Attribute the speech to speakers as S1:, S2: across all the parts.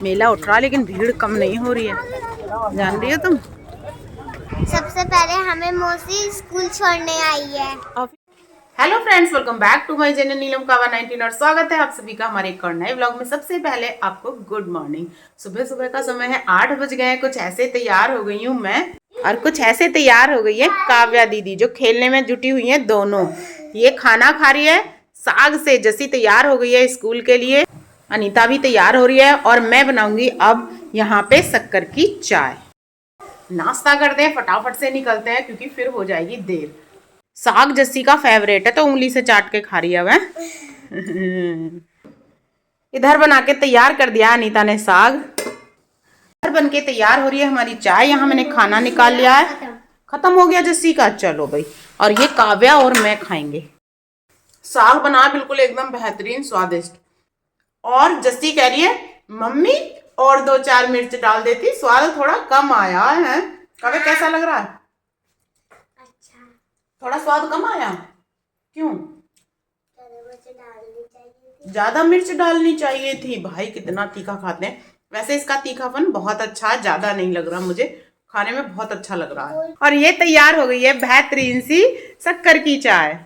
S1: मेला उठ रहा लेकिन भीड़ कम नहीं हो रही है, जान रही हो तुम।
S2: सबसे पहले हमें मौसी स्कूल छोड़ने आई है।
S1: Hello friends, welcome back to my channel Neelam Kava 19 और स्वागत है आप सभी का हमारे एक और नए व्लॉग में। सबसे पहले आपको गुड मॉर्निंग। सुबह सुबह का समय है, 8 बज गए हैं। कुछ ऐसे तैयार हो गई हूँ मैं और कुछ ऐसे तैयार हो गई है काव्या दीदी, जो खेलने में जुटी हुई है दोनों। ये खाना खा रही है साग से, जैसी तैयार हो गई है स्कूल के लिए। अनीता भी तैयार हो रही है और मैं बनाऊंगी अब यहाँ पे शक्कर की चाय। नाश्ता करते हैं, फटाफट से निकलते हैं क्योंकि फिर हो जाएगी देर। साग जस्सी का फेवरेट है तो उंगली से चाट के खा रही है वह। इधर बना के तैयार कर दिया अनीता ने साग। इधर बन के तैयार हो रही है हमारी चाय। यहाँ मैंने खाना निकाल लिया है, खत्म हो गया जस्सी का। चलो भाई, और ये काव्या और मैं खाएंगे। साग बना बिल्कुल एकदम बेहतरीन स्वादिष्ट। और जस्सी कह रही है मम्मी और 2-4 मिर्च डाल देती, स्वाद थोड़ा कम आया है। काव्या कैसा लग रहा है?
S2: अच्छा,
S1: थोड़ा स्वाद कम आया क्यों? ज्यादा मिर्च डालनी चाहिए थी। भाई कितना तीखा खाते हैं। वैसे इसका तीखापन बहुत अच्छा है, ज्यादा नहीं लग रहा मुझे, खाने में बहुत अच्छा लग रहा है। और ये तैयार हो गई है बेहतरीन सी शक्कर की चाय।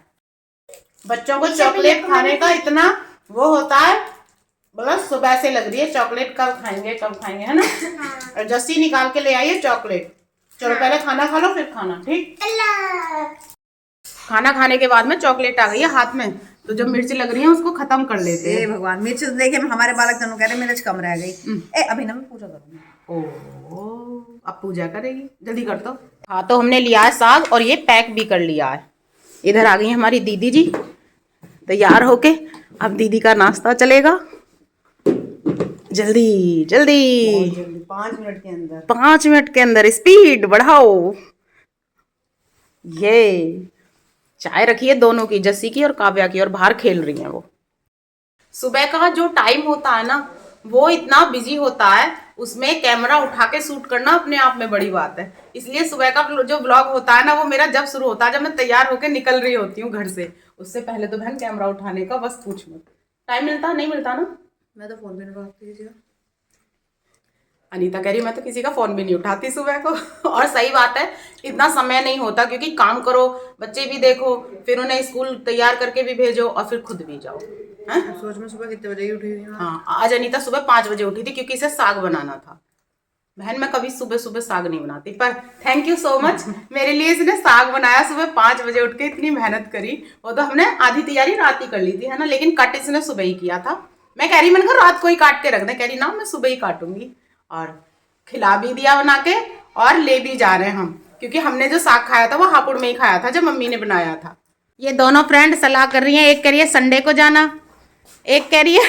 S1: बच्चों को चॉकलेट खाने का इतना वो होता है, बोला सुबह से लग रही है चॉकलेट कब खाएंगे है ना। और जस्सी निकाल के ले आई है चॉकलेट। चलो पहले खाना खा लो फिर खाना, ठीक। खाना खाने के बाद में चॉकलेट आ गई है हाथ में, तो जब मिर्च लग रही है उसको खत्म कर लेते हैं।
S3: भगवान, मिर्च देखे हमारे बालक दोनों कह रहे मिर्च कम रह गई। अभी ना मैं पूजा करूंगी।
S1: ओ, अब पूजा करेगी, जल्दी कर दो। हाँ, तो हमने लिया है साग और ये पैक भी कर लिया है। इधर आ गई है हमारी दीदी जी तैयार होके। अब दीदी का नाश्ता चलेगा। जल्दी जल्दी
S3: 5 मिनट के अंदर,
S1: 5 मिनट के अंदर स्पीड बढ़ाओ। ये चाय रखी है दोनों की, जस्सी की और काव्या की, और बाहर खेल रही हैं वो। सुबह का जो टाइम होता है ना, वो इतना बिजी होता है, उसमें कैमरा उठा के शूट करना अपने आप में बड़ी बात है। इसलिए सुबह का जो व्लॉग होता है ना, वो मेरा जब शुरू होता है जब मैं तैयार होकर निकल रही होती हूँ घर से। उससे पहले तो बहन कैमरा उठाने का बस पूछ मत। टाइम मिलता नहीं मिलता ना।
S3: मैं तो फोन भी नहीं उठाती किसी का।
S1: अनीता कह रही मैं तो किसी का फोन भी नहीं उठाती सुबह को। और सही बात है, इतना समय नहीं होता क्योंकि काम करो, बच्चे भी देखो, फिर उन्हें स्कूल तैयार करके भी भेजो और फिर खुद भी जाओ।
S3: सोच में सुबह कितने बजे उठी हुई?
S1: हाँ, आज अनीता सुबह 5 बजे उठी थी क्योंकि इसे साग बनाना था। बहन मैं कभी सुबह सुबह साग नहीं बनाती, पर थैंक यू सो मच, मेरे लिए इसने साग बनाया। सुबह 5 बजे उठ के इतनी मेहनत करी। वो तो हमने आधी तैयारी रात ही कर ली थी है ना, लेकिन कट इसने सुबह ही किया था। मैं कह रही मैंने कहा रात को ही काट के रख दे, कह रही ना मैं सुबह ही काटूंगी। और खिला भी दिया बना के, और ले भी जा रहे हैं हम, क्योंकि हमने जो साग खाया था वो हापुड़ में ही खाया था जब मम्मी ने बनाया था। ये दोनों फ्रेंड सलाह कर रही हैं, एक कह रही है संडे को जाना, एक कह रही है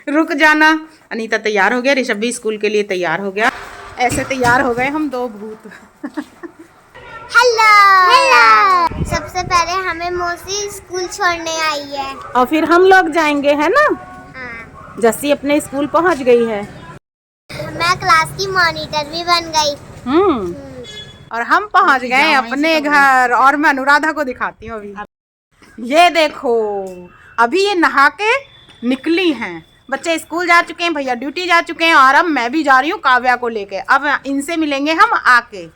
S1: रुक जाना। अनीता तैयार हो गया, ऋषभ भी स्कूल के लिए तैयार हो गया। ऐसे तैयार हो गए हम दो भूत।
S2: Hello hello. सबसे पहले हमें मौसी स्कूल छोड़ने आई है
S1: और फिर हम लोग जाएंगे है ना।
S2: हाँ।
S1: जस्सी अपने स्कूल पहुंच गई है।
S2: मैं क्लास की मॉनिटर भी बन गई।
S1: और हम पहुंच गए अपने घर। और मैं अनुराधा को दिखाती हूँ अभी। ये देखो, अभी ये नहा के निकली हैं। बच्चे स्कूल जा चुके हैं, भैया ड्यूटी जा चुके हैं, और अब मैं भी जा रही हूँ काव्या को लेके। अब इनसे मिलेंगे हम आके।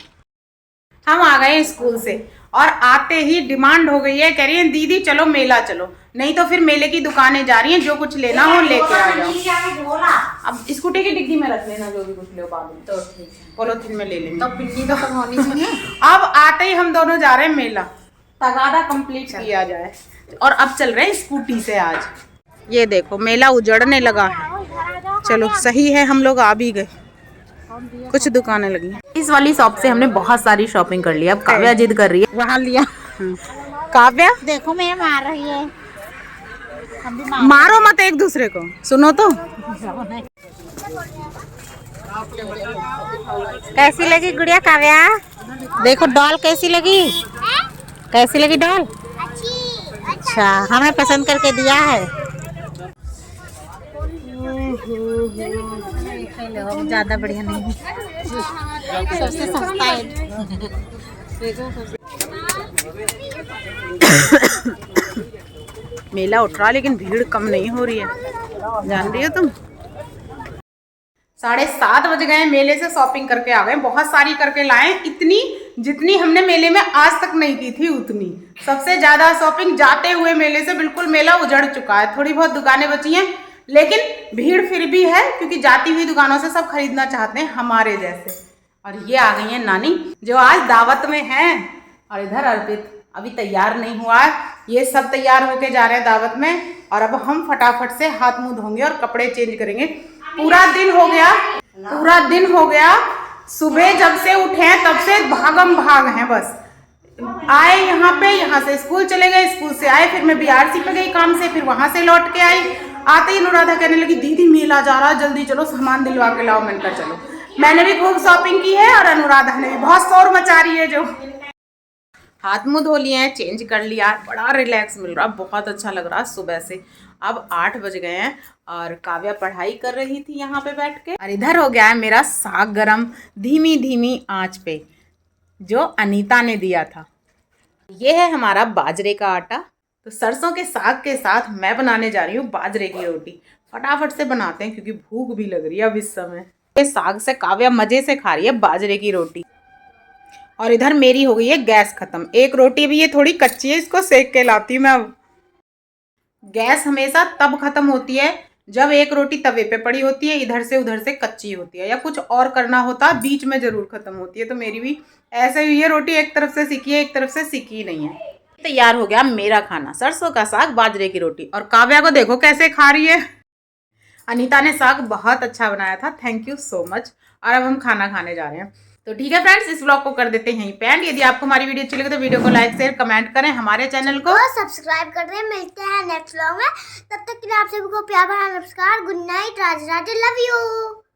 S1: हम आ गए स्कूल से और आते ही डिमांड हो गई है, कह रही है दीदी चलो मेला चलो, नहीं तो फिर मेले की दुकानें जा रही हैं, जो कुछ लेना हो लेके आ जाओ। अब स्कूटी की डिग्गी में रख लेना जो भी कुछ लो, बाद में तो पॉलिथीन में ले लेंगे।
S3: तो पिन्नी तो होनी चाहिए।
S1: अब आते ही हम दोनों जा रहे हैं मेला, तगादा कंप्लीट किया जाए। और अब चल रहे हैं स्कूटी से आज। ये देखो मेला उजड़ने लगा है। चलो सही है, हम लोग आ भी गए। कुछ दुकानें लगी हैं। इस वाली शॉप से हमने बहुत सारी शॉपिंग कर ली। अब काव्या जिद कर रही है,
S3: वहाँ लिया।
S1: काव्या
S2: देखो मैं मार रही है।
S1: मारो मत एक दूसरे को, सुनो तो।
S3: कैसी लगी गुड़िया काव्या? देखो डॉल कैसी लगी? कैसी लगी डॉल? अच्छा, हमें पसंद करके दिया है। ज्यादा बढ़िया नहीं, सबसे सस्ता है।
S1: मेला उठ रहा लेकिन भीड़ कम नहीं हो रही है, जान रही हो तुम। 7:30 बज गए, मेले से शॉपिंग करके आ गए, बहुत सारी करके लाए, इतनी जितनी हमने मेले में आज तक नहीं की थी उतनी। सबसे ज्यादा शॉपिंग जाते हुए मेले से, बिल्कुल मेला उजड़ चुका है, थोड़ी बहुत दुकानें बची हैं, लेकिन भीड़ फिर भी है क्योंकि जाती हुई दुकानों से सब खरीदना चाहते हैं हमारे जैसे। और ये आ गई है नानी जो आज दावत में है, और इधर अर्पित अभी तैयार नहीं हुआ है, ये सब तैयार होके जा रहे हैं दावत में। और अब हम फटाफट से हाथ मुंह धोंगे और कपड़े चेंज करेंगे। पूरा दिन हो गया, सुबह जब से उठे हैं तब से भागम भाग हैं बस। आए यहाँ पे, यहाँ से स्कूल चले गए, स्कूल से आए, फिर मैं BRC पे गई काम से, फिर वहां से लौट के आई। आते ही अनुराधा कहने लगी दीदी मेला जा रहा, जल्दी चलो सामान दिलवा के लाओ। मैंने कहा चलो। मैंने भी खूब शॉपिंग की है और अनुराधा ने भी, बहुत शोर मचा रही है जो। हाथ मुंह धो लिए हैं, चेंज कर लिया, बड़ा रिलैक्स मिल रहा, बहुत अच्छा लग रहा सुबह से। अब 8 बज गए हैं और काव्या पढ़ाई कर रही थी यहाँ पे बैठ के, और इधर हो गया है मेरा साग गरम धीमी धीमी आंच पे, जो अनीता ने दिया था। ये है हमारा बाजरे का आटा। तो सरसों के साग के साथ मैं बनाने जा रही हूँ बाजरे की रोटी। फटाफट से बनाते हैं क्योंकि भूख भी लग रही है अब इस समय। ये साग से काव्या मजे से खा रही है बाजरे की रोटी। और इधर मेरी हो गई है गैस खत्म, एक रोटी भी ये थोड़ी कच्ची है, इसको सेक के लाती हूँ मैं अब। गैस हमेशा तब खत्म होती है जब एक रोटी तवे पे पड़ी होती है, इधर से उधर से कच्ची होती है, या कुछ और करना होता बीच में जरूर खत्म होती है। तो मेरी भी ऐसे हुई है, रोटी एक तरफ से सिकी है, एक तरफ से सिकी नहीं है। तैयार हो गया मेरा खाना, सरसों का साग बाजरे की रोटी। और काव्या को देखो कैसे खा रही है। अनीता ने साग बहुत अच्छा बनाया था, थैंक यू सो मच। और अब हम खाना खाने जा रहे हैं। तो ठीक है फ्रेंड्स, इस व्लॉग को कर देते हैं यहीं पे एंड। यदि आपको हमारी वीडियो अच्छी लगे तो वीडियो को लाइक शेयर कमेंट करें, हमारे चैनल को
S2: सब्सक्राइब कर दें। मिलते हैं नेक्स्ट व्लॉग में, तब तक के लिए आप सभी को प्यार भरा नमस्कार, good night, Radhe Radhe, love you.